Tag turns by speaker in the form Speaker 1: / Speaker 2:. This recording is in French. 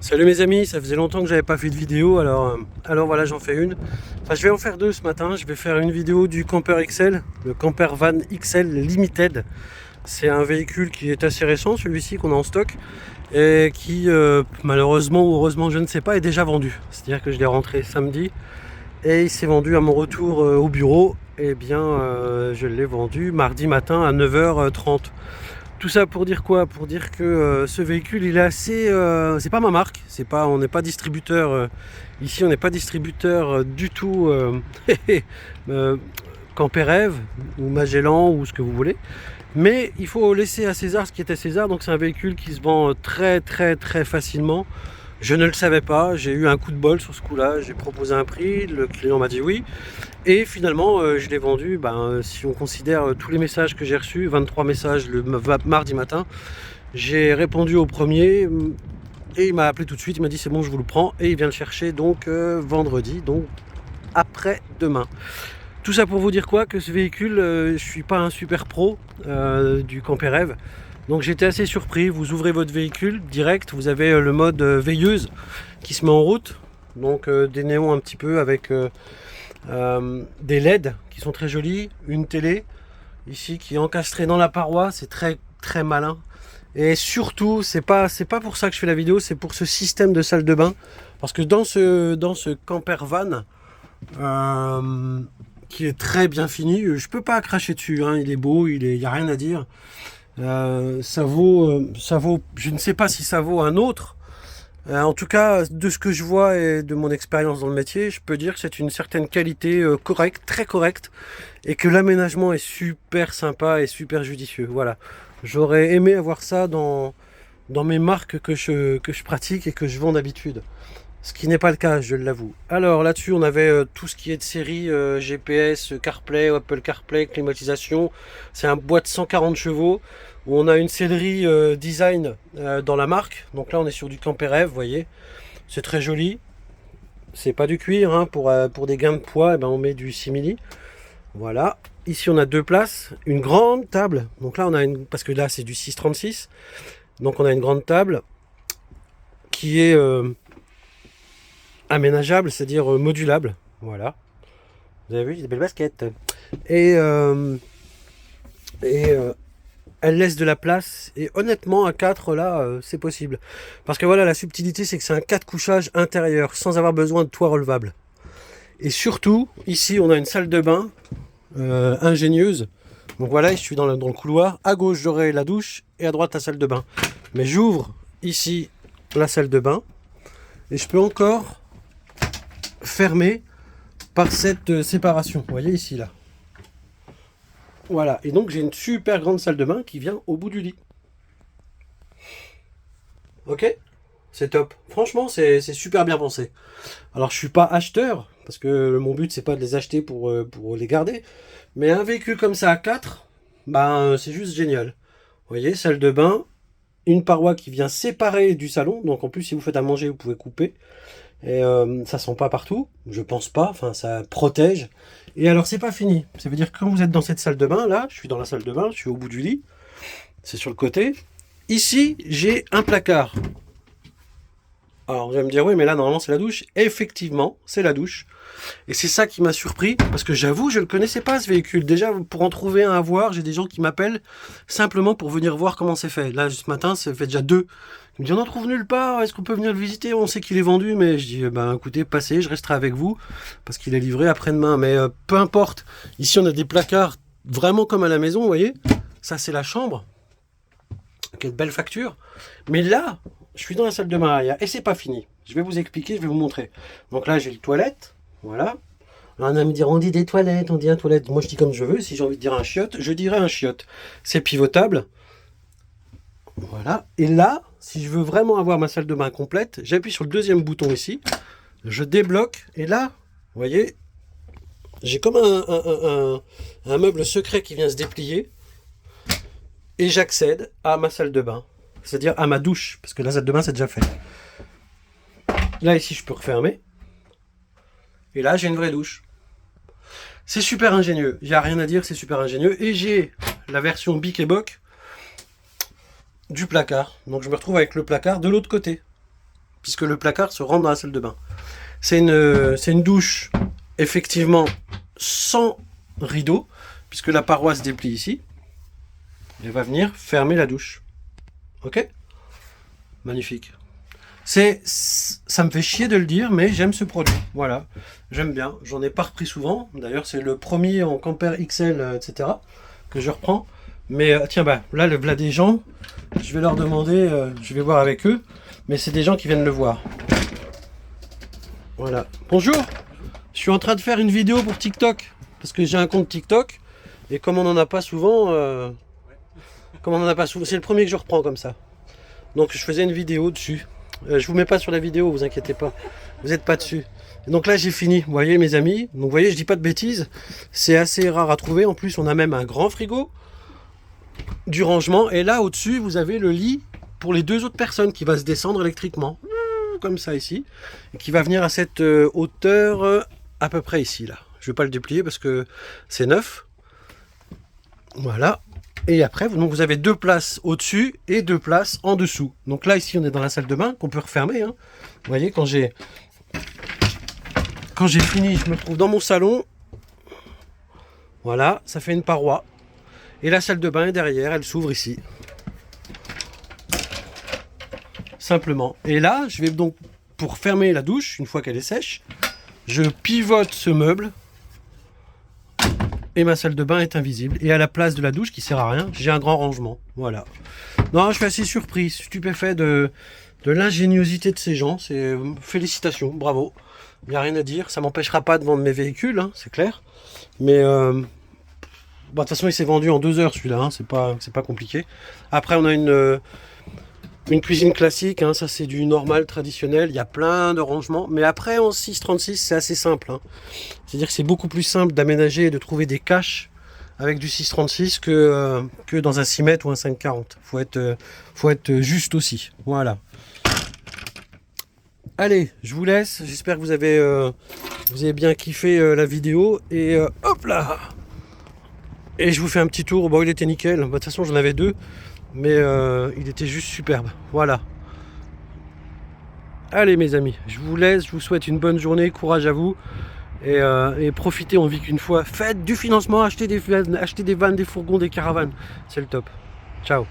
Speaker 1: Salut mes amis, ça faisait longtemps que j'avais pas fait de vidéo, alors voilà, j'en fais une. Enfin, je vais en faire deux ce matin. Je vais faire une vidéo du Camper XL, le Camper Van XL Limited. C'est un véhicule qui est assez récent, celui-ci qu'on a en stock, et qui malheureusement ou heureusement, je ne sais pas, est déjà vendu. C'est-à-dire que je l'ai rentré samedi et il s'est vendu à mon retour au bureau. Et bien, je l'ai vendu mardi matin à 9h30. Tout ça pour dire quoi? Pour dire que ce véhicule, il est assez... c'est pas ma marque, on n'est pas distributeur. Ici, on n'est pas distributeur du tout euh, Camperev ou Magellan ou ce que vous voulez. Mais il faut laisser à César ce qui est à César. Donc c'est un véhicule qui se vend très facilement. Je ne le savais pas, j'ai eu un coup de bol sur ce coup-là, j'ai proposé un prix, le client m'a dit oui. Et finalement, je l'ai vendu, si on considère tous les messages que j'ai reçus, 23 messages le mardi matin, j'ai répondu au premier et il m'a appelé tout de suite, il m'a dit c'est bon, je vous le prends, et il vient le chercher donc vendredi, donc après-demain. Tout ça pour vous dire quoi? Que ce véhicule, je suis pas un super pro du Camperev. Donc j'étais assez surpris. Vous ouvrez votre véhicule direct, vous avez le mode veilleuse qui se met en route. Donc des néons un petit peu avec des LED qui sont très jolis. Une télé ici qui est encastrée dans la paroi. C'est très malin. Et surtout, c'est pas pour ça que je fais la vidéo, c'est pour ce système de salle de bain. Parce que dans ce camper van, qui est très bien fini, je peux pas cracher dessus, hein, il est beau, il y a rien à dire. Ça vaut, je ne sais pas si ça vaut un autre. En tout cas, de ce que je vois et de mon expérience dans le métier, je peux dire que c'est une certaine qualité correcte, très correcte, et que l'aménagement est super sympa et super judicieux. Voilà, j'aurais aimé avoir ça dans mes marques que je pratique et que je vends d'habitude. Ce qui n'est pas le cas, je l'avoue. Alors là-dessus, on avait tout ce qui est de série, GPS, CarPlay, Apple CarPlay, climatisation. C'est un boîte 140 chevaux où on a une sellerie design dans la marque. Donc là, on est sur du Camperev, vous voyez. C'est très joli. C'est pas du cuir, hein. Pour des gains de poids, eh ben, on met du simili. Voilà. Ici, on a deux places, une grande table. Donc là, on a parce que là, c'est du 636. Donc on a une grande table qui est aménageable, c'est-à-dire modulable. Voilà. Vous avez vu, des belles baskets. Et, elle laisse de la place. Et honnêtement, à 4, là, c'est possible. Parce que voilà, la subtilité, c'est que c'est un 4 couchages intérieur, sans avoir besoin de toit relevable. Et surtout, ici, on a une salle de bain ingénieuse. Donc voilà, je suis dans le couloir. À gauche, j'aurai la douche et à droite, la salle de bain. Mais j'ouvre ici la salle de bain. Et je peux encore fermé par cette séparation. Vous voyez ici, là. Voilà. Et donc, j'ai une super grande salle de bain qui vient au bout du lit. Ok? C'est top. Franchement, c'est super bien pensé. Alors, je suis pas acheteur, parce que mon but, c'est pas de les acheter pour les garder. Mais un véhicule comme ça à 4, c'est juste génial. Vous voyez, salle de bain, une paroi qui vient séparer du salon. Donc, en plus, si vous faites à manger, vous pouvez couper. Et ça sent pas partout, je pense pas, enfin ça protège. Et alors c'est pas fini, ça veut dire que quand vous êtes dans cette salle de bain, là, je suis dans la salle de bain, je suis au bout du lit, c'est sur le côté. Ici, j'ai un placard. Alors vous allez me dire, oui mais là normalement c'est la douche. Effectivement, c'est la douche. Et c'est ça qui m'a surpris, parce que j'avoue, je ne le connaissais pas ce véhicule. Déjà, pour en trouver un à voir, j'ai des gens qui m'appellent simplement pour venir voir comment c'est fait. Là, ce matin, ça fait déjà 2. Ils me disent, on n'en trouve nulle part, est-ce qu'on peut venir le visiter? On sait qu'il est vendu, mais je dis, écoutez, passez, je resterai avec vous, parce qu'il est livré après-demain. Mais peu importe, ici on a des placards vraiment comme à la maison, vous voyez. Ça, c'est la chambre. Quelle belle facture. Mais là, je suis dans la salle de bain arrière, et c'est pas fini. Je vais vous expliquer, je vais vous montrer. Donc là, j'ai les toilettes. Voilà. Alors, on va me dire, on dit des toilettes, on dit un toilette. Moi, je dis comme je veux. Si j'ai envie de dire un chiotte, je dirais un chiotte. C'est pivotable. Voilà. Et là, si je veux vraiment avoir ma salle de bain complète, j'appuie sur le deuxième bouton ici. Je débloque. Et là, vous voyez, j'ai comme un meuble secret qui vient se déplier. Et j'accède à ma salle de bain. C'est-à-dire à ma douche. Parce que la salle de bain, c'est déjà fait. Là, ici, je peux refermer. Et là, j'ai une vraie douche. C'est super ingénieux. Il n'y a rien à dire, c'est super ingénieux. Et j'ai la version Bic et Boc du placard. Donc je me retrouve avec le placard de l'autre côté. puisque le placard se rentre dans la salle de bain. C'est une douche, effectivement, sans rideau, puisque la paroi se déplie ici. Elle va venir fermer la douche. Ok? Magnifique. Ça me fait chier de le dire, mais j'aime ce produit. Voilà, j'aime bien. J'en ai pas repris souvent. D'ailleurs, c'est le premier en Camper XL, etc. que je reprends. Mais tiens, bah là, le des gens, je vais leur demander, je vais voir avec eux. Mais c'est des gens qui viennent le voir. Voilà. Bonjour. Je suis en train de faire une vidéo pour TikTok. Parce que j'ai un compte TikTok. Et comme on n'en a pas souvent... c'est le premier que je reprends comme ça. Donc je faisais une vidéo dessus. Je vous mets pas sur la vidéo, vous inquiétez pas. Vous n'êtes pas dessus. Et donc là j'ai fini. Vous voyez mes amis. Donc vous voyez, je dis pas de bêtises. C'est assez rare à trouver. En plus on a même un grand frigo. Du rangement. Et là au-dessus vous avez le lit pour les 2 autres personnes qui va se descendre électriquement. Comme ça ici. Et qui va venir à cette hauteur à peu près ici là. Je vais pas le déplier parce que c'est neuf. Voilà. Et après, donc vous avez 2 places au-dessus et 2 places en dessous. Donc là, ici, on est dans la salle de bain qu'on peut refermer. Hein. Vous voyez, quand j'ai fini, je me trouve dans mon salon. Voilà, ça fait une paroi. Et la salle de bain est derrière, elle s'ouvre ici. Simplement. Et là, je vais donc, pour fermer la douche, une fois qu'elle est sèche, je pivote ce meuble. Et ma salle de bain est invisible. Et à la place de la douche, qui sert à rien, j'ai un grand rangement. Voilà. Non, je suis assez surpris, stupéfait de l'ingéniosité de ces gens. C'est félicitations, bravo. Il n'y a rien à dire. Ça m'empêchera pas de vendre mes véhicules, hein, c'est clair. Mais de toute façon, il s'est vendu en 2 heures celui-là. Hein, c'est pas compliqué. Après, on a une cuisine classique, hein, ça c'est du normal, traditionnel, il y a plein de rangements. Mais après en 636 c'est assez simple. Hein. C'est-à-dire que c'est beaucoup plus simple d'aménager et de trouver des caches avec du 636 que dans un 6 mètres ou un 540. Faut être juste aussi. Voilà. Allez, je vous laisse. J'espère que vous avez bien kiffé la vidéo. Et hop là. Et je vous fais un petit tour. Bon, il était nickel. De toute façon, j'en avais 2. Mais il était juste superbe. Voilà. Allez mes amis, je vous laisse, je vous souhaite une bonne journée, courage à vous. Et profitez, on vit qu'une fois. Faites du financement, achetez des vannes, des fourgons, des caravanes. C'est le top. Ciao.